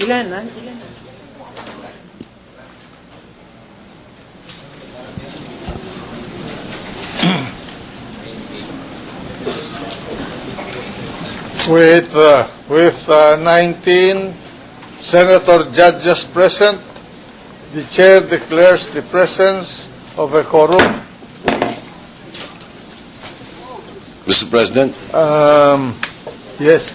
Ilan na? Ilan na? With 19 senator judges present, the chair declares the presence of a quorum. Mr. President, Yes,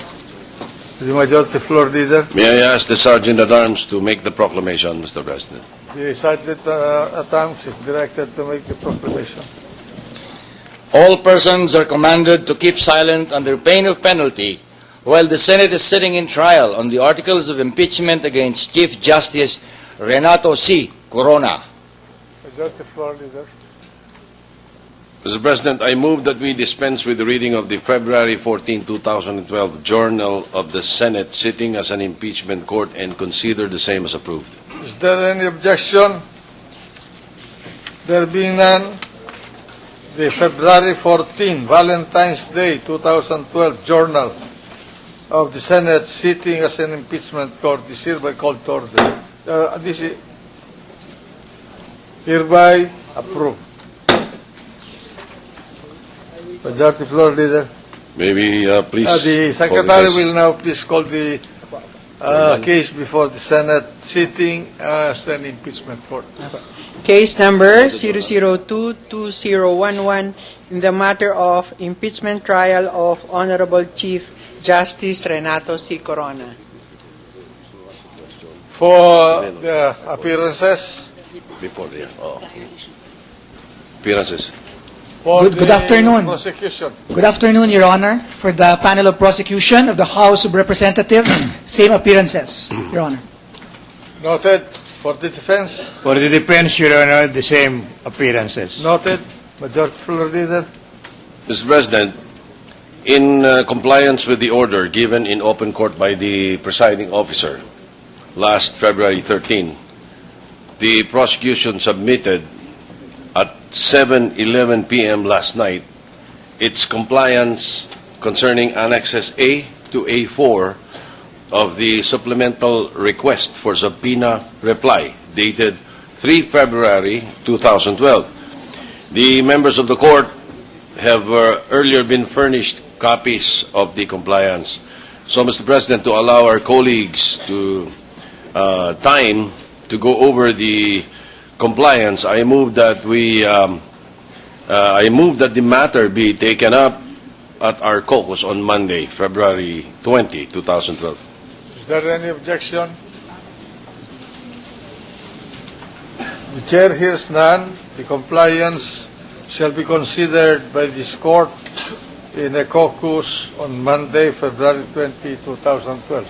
the majority floor leader. may I ask the Sergeant at Arms to make the proclamation, Mr. President? The sergeant at arms is directed to make the proclamation. All persons are commanded to keep silent under pain of penalty while the Senate is sitting in trial on the articles of impeachment against Chief Justice Renato Corona. Majority floor leader. Mr. President, I move that we dispense with the reading of the February 14, 2012 Journal of the Senate sitting as an impeachment court and consider the same as approved. Is there any objection? There being none, the February 14, Valentine's Day 2012 Journal of the Senate sitting as an impeachment court is hereby called to order. This is hereby approved. Majority floor leader. Maybe, please. The secretary will now please call the case before the Senate sitting as an impeachment court. Case number 002-2011 in the matter of impeachment trial of Honorable Chief Justice Renato Corona. For the appearances. Before the appearances. For Good the afternoon. prosecution. Good afternoon, Your Honor. For the panel of prosecution of the House of Representatives, same appearances, Your Honor. Noted. For the defense. For the defense, Your Honor, the same appearances. Noted. Majority floor leader. Mr. President, in compliance with the order given in open court by the presiding officer last February 13, the prosecution submitted at 7:11 p.m. last night its compliance concerning Annexes A to A4 of the supplemental request for subpoena reply dated 3 February 2012. The members of the court have earlier been furnished copies of the compliance. So, Mr. President, to allow our colleagues to time to go over the compliance, I move that the matter be taken up at our caucus on Monday, February 20, 2012. Is there any objection? The chair hears none. The compliance shall be considered by this court in a caucus on Monday, February 20, 2012.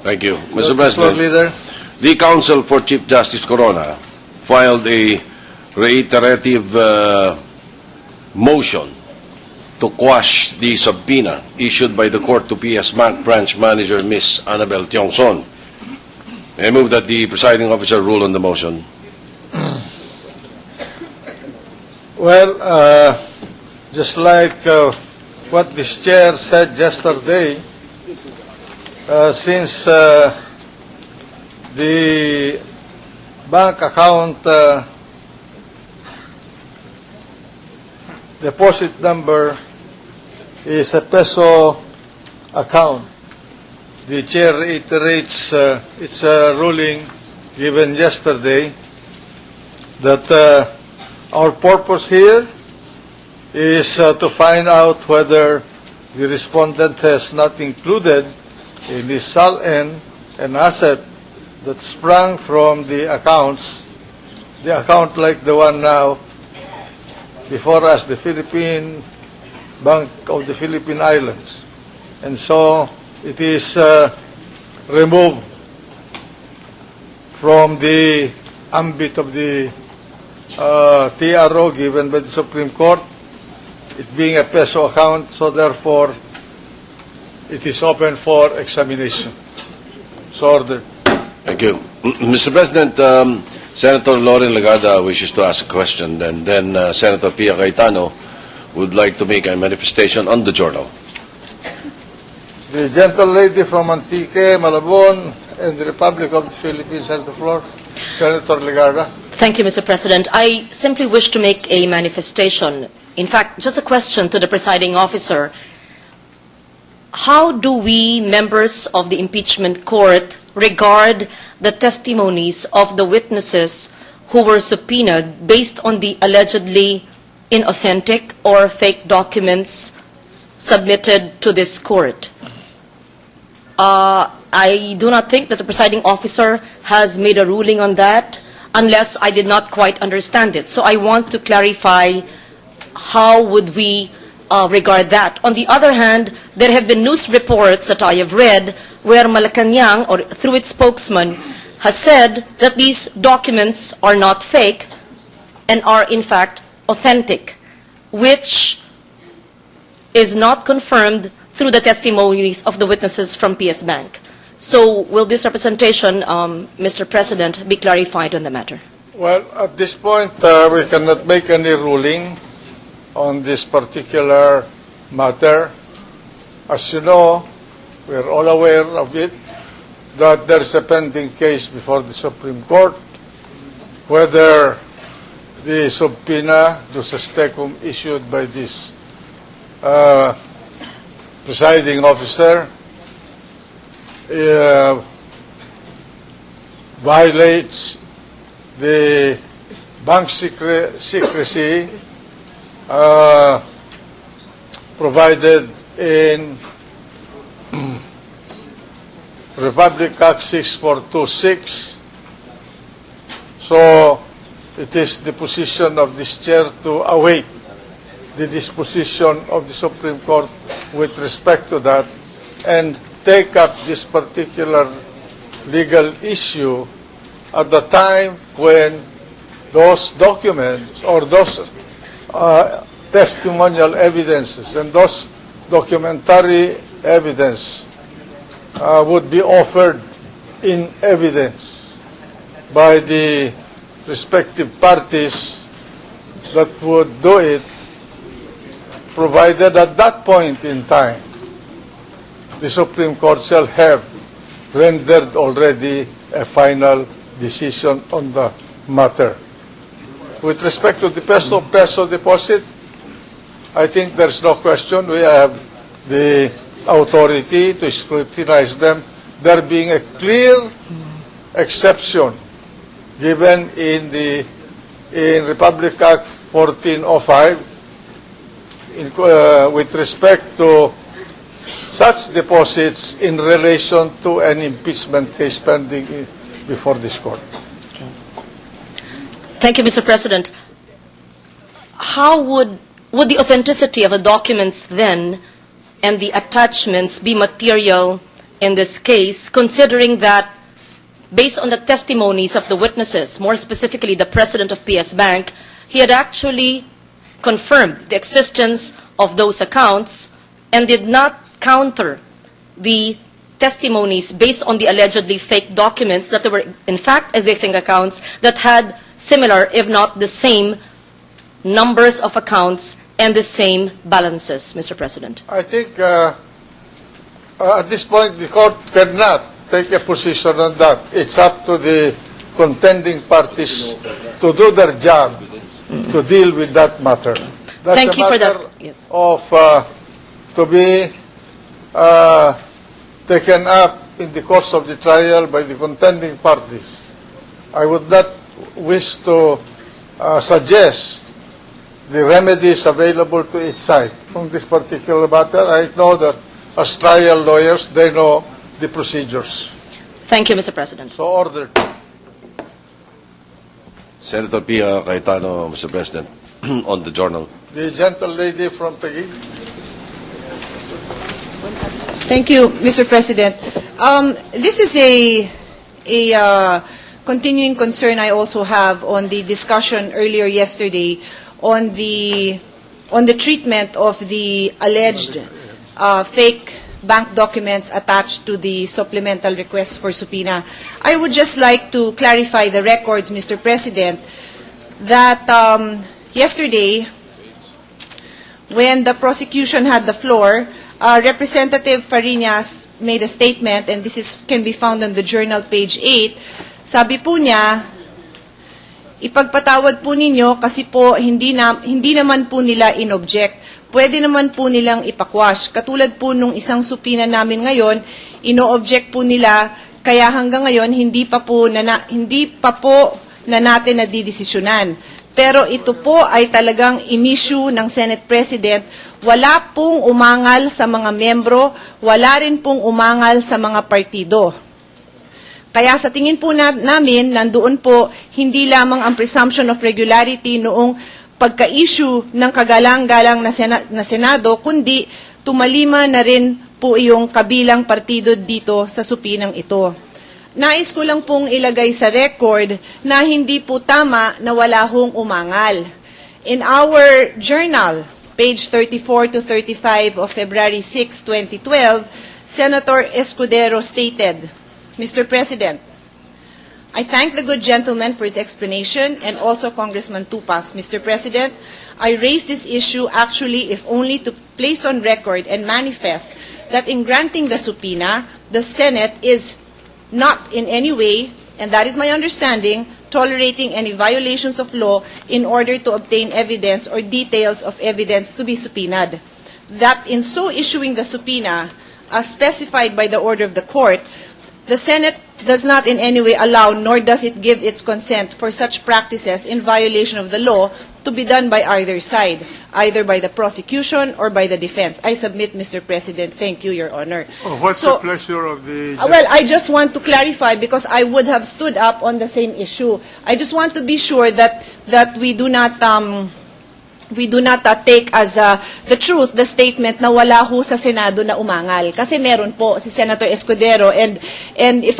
Thank you. Mr. Floor President, leader. the counsel for Chief Justice Corona filed a reiterative motion to quash the subpoena issued by the court to PS Bank Branch Manager Ms. Annabel Tiongson. I move that the presiding officer rule on the motion. Well, just like what this chair said yesterday, since the bank account deposit number is a peso account, the chair reiterates its ruling given yesterday that our purpose here is to find out whether the respondent has not included in his SALN an asset that sprang from the accounts, the account like the one now before us, the Philippine Bank of the Philippine Islands. And so it is removed from the ambit of the TRO given by the Supreme Court, it being a peso account, so therefore it is open for examination. So ordered. Thank you. Mr. President, Senator Loren Legarda wishes to ask a question, and then Senator Pia Cayetano would like to make a manifestation on the journal. The gentle lady from Antique, Malabon, in the Republic of the Philippines has the floor. Senator Legarda. Thank you, Mr. President. I simply wish to make a manifestation. In fact, just a question to the presiding officer. How do we, members of the impeachment court, regard the testimonies of the witnesses who were subpoenaed based on the allegedly inauthentic or fake documents submitted to this court? I do not think that the presiding officer has made a ruling on that unless I did not quite understand it. So I want to clarify how would we regard that. On the other hand, there have been news reports that I have read where Malacanang, or through its spokesman, has said that these documents are not fake and are in fact authentic, which is not confirmed through the testimonies of the witnesses from PS Bank. So will this representation, Mr. President, be clarified on the matter? Well, at this point, we cannot make any ruling on this particular matter. As you know, we are all aware of it, that there is a pending case before the Supreme Court, whether the subpoena, duces tecum, issued by this presiding officer violates the bank secrecy provided in Republic Act 6426. So it is the position of this chair to await the disposition of the Supreme Court with respect to that and take up this particular legal issue at the time when those documents or those testimonial evidences and those documentary evidence would be offered in evidence by the respective parties that would do it, provided at that point in time the Supreme Court shall have rendered already a final decision on the matter. With respect to the peso deposit, I think there's no question. We have the authority to scrutinize them. There being a clear exception given in Republic Act 1405 with respect to such deposits in relation to an impeachment case pending before this court. Thank you, Mr. President. How would the authenticity of the documents then and the attachments be material in this case, considering that based on the testimonies of the witnesses, more specifically the president of PS Bank, he had actually confirmed the existence of those accounts and did not counter the testimonies based on the allegedly fake documents that there were in fact existing accounts that had similar, if not the same, numbers of accounts and the same balances, Mr. President? I think at this point the court cannot take a position on that. It's up to the contending parties to do their job to deal with that matter. That's Thank you for matter that. Yes. of to be taken up in the course of the trial by the contending parties. I would not wish to suggest the remedies available to each side from this particular matter. I know that as trial lawyers, they know the procedures. Thank you, Mr. President. So ordered. Senator Pia Cayetano, Mr. President, on the journal. The gentle lady from Taguig. Thank you, Mr. President. This is a continuing concern I also have on the discussion earlier yesterday on the treatment of the alleged fake bank documents attached to the supplemental request for subpoena. I would just like to clarify the records, Mr. President, that yesterday, when the prosecution had the floor, Representative Fariñas made a statement, and this can be found on the journal, page 8. Sabi po niya, ipagpatawad po ninyo kasi po hindi naman po nila inobject. Pwede naman po nilang ipakwash. Katulad po nung isang supina namin ngayon, ino-object po nila, kaya hanggang ngayon hindi pa po na natin nadidesisyonan. Pero ito po ay talagang in-issue ng Senate President. Wala pong umangal sa mga membro, wala rin pong umangal sa mga partido. Kaya sa tingin po namin, nandoon po hindi lamang ang presumption of regularity noong pagka-issue ng kagalang-galang na Senado, kundi tumalima na rin po yung kabilang partido dito sa supinang ito. Nais ko lang pong ilagay sa record na hindi po tama na wala hong umangal. In our journal, page 34 to 35 of February 6, 2012, Senator Escudero stated, Mr. President, I thank the good gentleman for his explanation and also Congressman Tupas. Mr. President, I raised this issue actually if only to place on record and manifest that in granting the subpoena, the Senate is not in any way, and that is my understanding, tolerating any violations of law in order to obtain evidence or details of evidence to be subpoenaed. That in so issuing the subpoena, as specified by the order of the court, the Senate does not in any way allow nor does it give its consent for such practices in violation of the law to be done by either side, either by the prosecution or by the defense. I submit, Mr. President. Thank you, Your Honor. What's the pleasure of the... Well, I just want to clarify because I would have stood up on the same issue. I just want to be sure that we do not take as the truth the statement na wala ho sa Senado na umangal. Kasi meron po si Senator Escudero, and if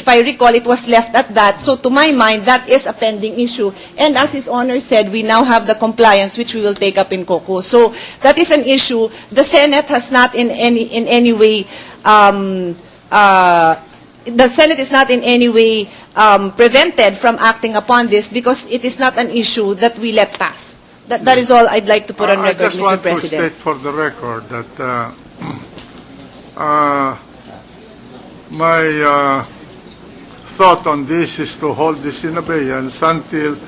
I recall, it was left at that. So to my mind, that is a pending issue. And as His Honor said, we now have the compliance, which we will take up in COCO. So that is an issue. The Senate has not in any way the Senate is not in any way prevented from acting upon this because it is not an issue that we let pass. That is all I'd like to put on record, Mr. President. I just want to state for the record that my thought on this is to hold this in abeyance until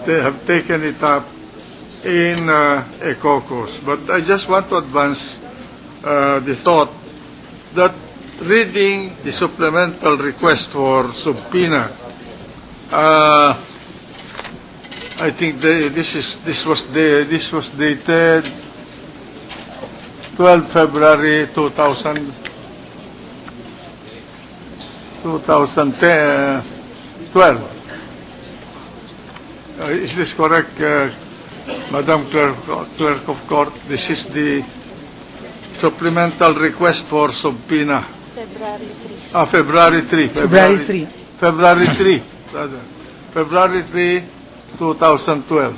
they have taken it up in a caucus. But I just want to advance the thought that reading the supplemental request for subpoena, I think this was dated 12 February 2012. Is this correct, Madam Clerk of Court? This is the supplemental request for subpoena. February 3. February 3, rather. February 3, 2012.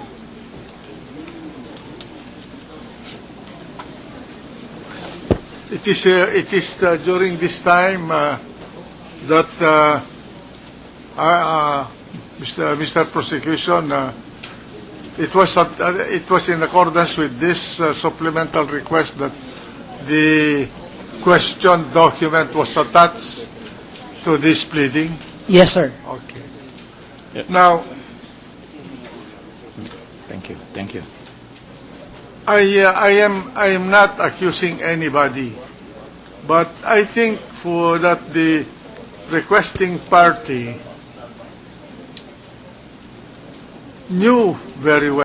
It is during this time that Mr. Prosecution, it was in accordance with this supplemental request that the question document was attached to this pleading. Yes, sir. Okay. Yep. Now, Thank you. I am not accusing anybody, but I think that the requesting party knew very well